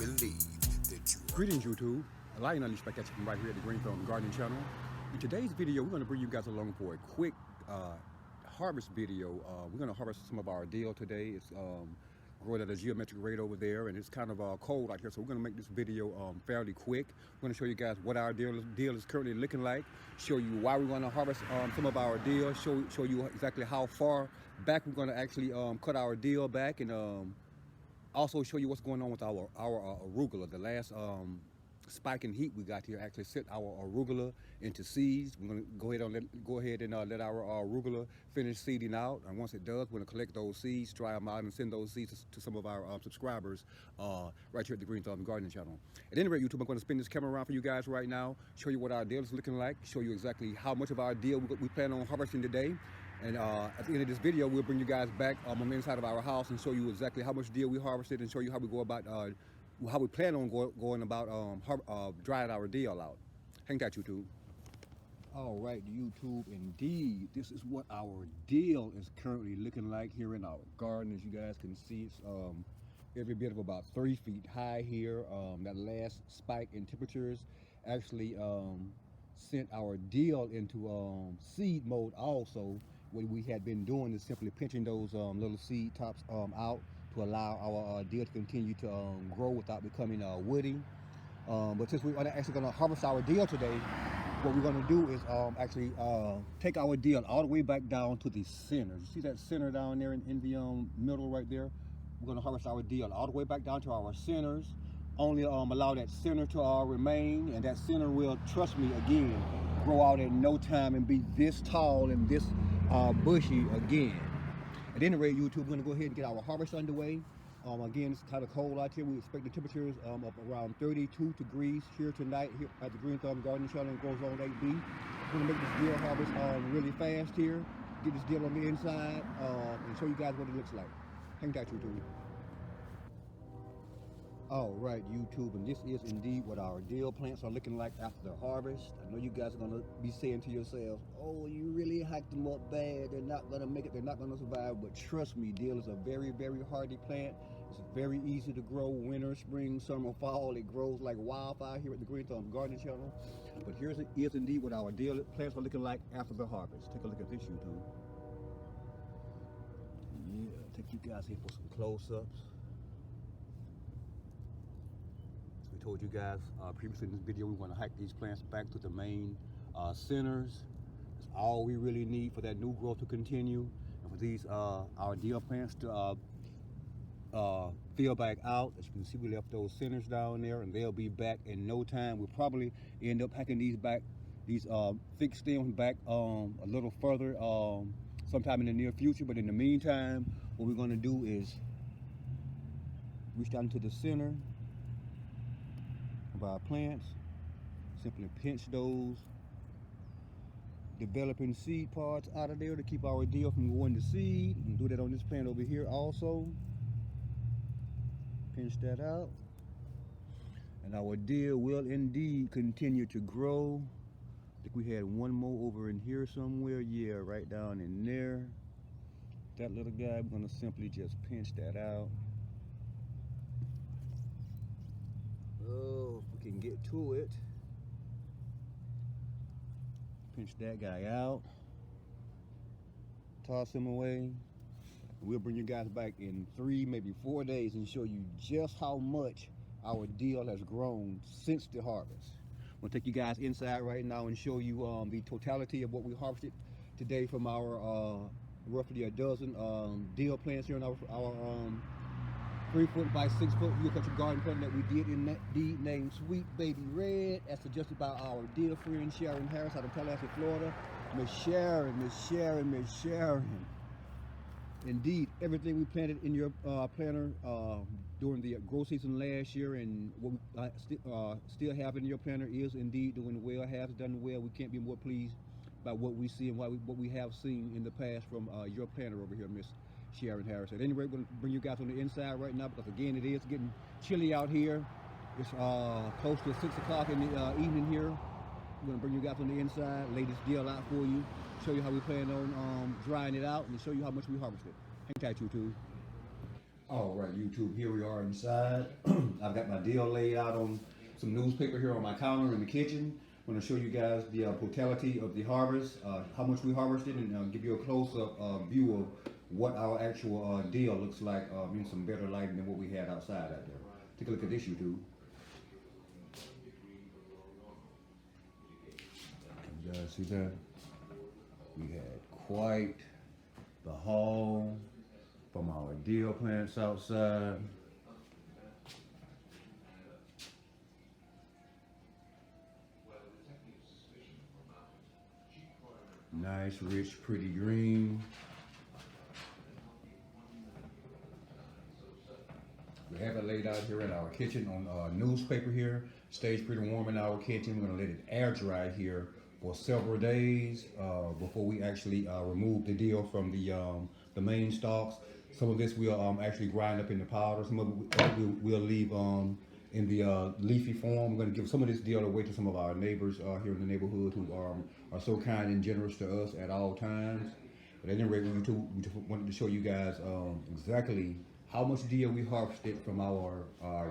believe that you are. Greetings YouTube, Lion Unexpected from right here at the Green Thumb Gardening channel. In today's video, we're going to bring you guys along for a quick harvest video. We're going to harvest some of our dill today. It's growing at a geometric rate over there, and it's kind of cold out here, so we're going to make this video fairly quick. We're going to show you guys what our dill is currently looking like, show you why we want to harvest some of our dill, show you exactly how far back we're going to actually cut our dill back, and also show you what's going on with our arugula. The last spike in heat we got here actually sent our arugula into seeds. We're going to go ahead and let our arugula finish seeding out, and once it does, we're going to collect those seeds, dry them out, and send those seeds to some of our subscribers right here at the Green Thumb Gardening channel. At any rate, YouTube, I'm going to spin this camera around for you guys right now, show you what our dill is looking like, show you exactly how much of our dill we plan on harvesting today. And at the end of this video, we'll bring you guys back on the inside of our house and show you exactly how much dill we harvested, and show you how we go about, how we plan on going about drying our dill out. Hang tight, YouTube. All right, YouTube, indeed, this is what our dill is currently looking like here in our garden. As you guys can see, it's every bit of about 3 feet high here. That last spike in temperatures actually sent our dill into seed mode also. What we had been doing is simply pinching those little seed tops out to allow our dill to continue to grow without becoming woody. But since we're actually going to harvest our dill today, what we're going to do is actually take our dill all the way back down to the center. You see that center down there in the middle right there? We're going to harvest our dill all the way back down to our centers. Only allow that center to remain, and that center will, trust me again, grow out in no time and be this tall and this bushy again. At any rate, YouTube, we're going to go ahead and get our harvest underway. Again, it's kind of cold out here. We expect the temperatures of around 32 degrees here tonight here at the Green Thumb Gardening channel in Grow Zone 8B. We're going to make this dill harvest really fast here, get this dill on the inside, and show you guys what it looks like. Hang tight, YouTube. All right, YouTube, and this is indeed what our dill plants are looking like after the harvest. I know you guys are going to be saying to yourselves, oh, you really hiked them up bad. They're not going to make it. They're not going to survive. But trust me, dill is a very, very hardy plant. It's very easy to grow winter, spring, summer, fall. It grows like wildfire here at the Green Thumb Gardening channel. But here's indeed what our dill plants are looking like after the harvest. Take a look at this, YouTube. Yeah, take you guys here for some close-ups. We told you guys previously in this video, we want to hike these plants back to the main centers. That's all we really need for that new growth to continue, and for these our dill plants to fill back out. As you can see, we left those centers down there, and they'll be back in no time. We'll probably end up hiking these back, these thick stems back a little further sometime in the near future. But in the meantime, what we're going to do is reach down to the center of our plants, simply pinch those developing seed pods out of there to keep our dill from going to seed. And do that on this plant over here also. Pinch that out, and our dill will indeed continue to grow. I think we had one more over in here somewhere. Yeah, right down in there. That little guy, we're gonna simply just pinch that out. Oh, if we can get to it. Pinch that guy out. Toss him away. We'll bring you guys back in 3, maybe 4 days and show you just how much our dill has grown since the harvest. I'm gonna take you guys inside right now and show you the totality of what we harvested today from our roughly a dozen dill plants here in our 3-foot by 6-foot Huegel Culture Garden plant that we did in that deed named Sweet Baby Red, as suggested by our dear friend Sharon Harris out of Tallahassee, Florida. Miss Sharon, Miss Sharon, Miss Sharon. Indeed, everything we planted in your planter during the grow season last year, and what we still have in your planter is indeed doing well, has done well. We can't be more pleased by what we see and what we have seen in the past from your planter over here, Miss Sharon Harris. At any rate, we're going to bring you guys on the inside right now, because again, it is getting chilly out here. It's close to 6 o'clock in the evening here. We're going to bring you guys on the inside, lay this deal out for you, show you how we plan on drying it out, and show you how much we harvested. Hang tight, YouTube. All right, YouTube, here we are inside. I've got my dill laid out on some newspaper here on my counter in the kitchen. I'm going to show you guys the totality of the harvest, how much we harvested, and give you a close-up view of what our actual dill looks like in some better lighting than what we had outside out there. Take a look at this, YouTube. You guys see that? We had quite the haul from our dill plants outside. Nice, rich, pretty green. We have it laid out here in our kitchen on newspaper here. Stays pretty warm in our kitchen. We're gonna let it air dry here for several days before we actually remove the dill from the main stalks. Some of this we'll actually grind up into powder. Some of it we'll leave in the leafy form. We're going to give some of this dill away to some of our neighbors here in the neighborhood who are so kind and generous to us at all times. But at any rate, we just wanted to show you guys exactly how much dill we harvested from our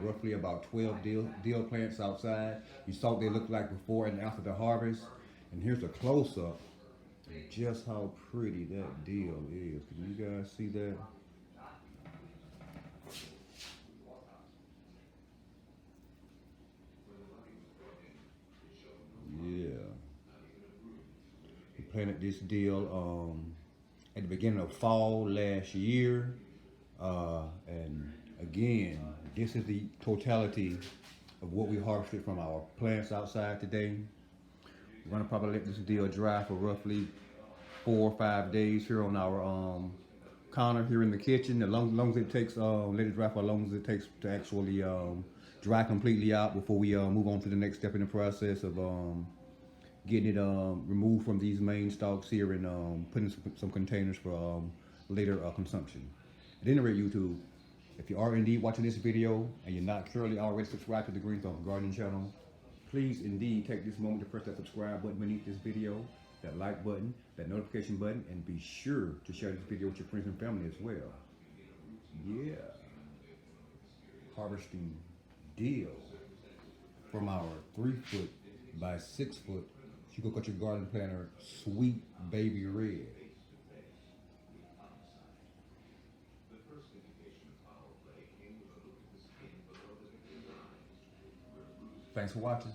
roughly about 12 dill plants outside. You saw what they looked like before and after the harvest. And here's a close-up of just how pretty that dill is. Can you guys see that? Yeah. We planted this dill at the beginning of fall last year. And again, this is the totality of what we harvested from our plants outside today. We're gonna probably let this dill dry for roughly 4 or 5 days here on our counter here in the kitchen. As long as it takes, let it dry for as long as it takes to actually dry completely out before we move on to the next step in the process of getting it removed from these main stalks here and putting some containers for later consumption. At any rate, YouTube, if you are indeed watching this video and you're not currently already subscribed to the Green Thumb Gardening channel, please indeed take this moment to press that subscribe button beneath this video, that like button, that notification button, and be sure to share this video with your friends and family as well. Yeah. Harvesting dill from our 3-foot by 6-foot Huegel Culture Garden planter, Sweet Baby Red. Thanks for watching.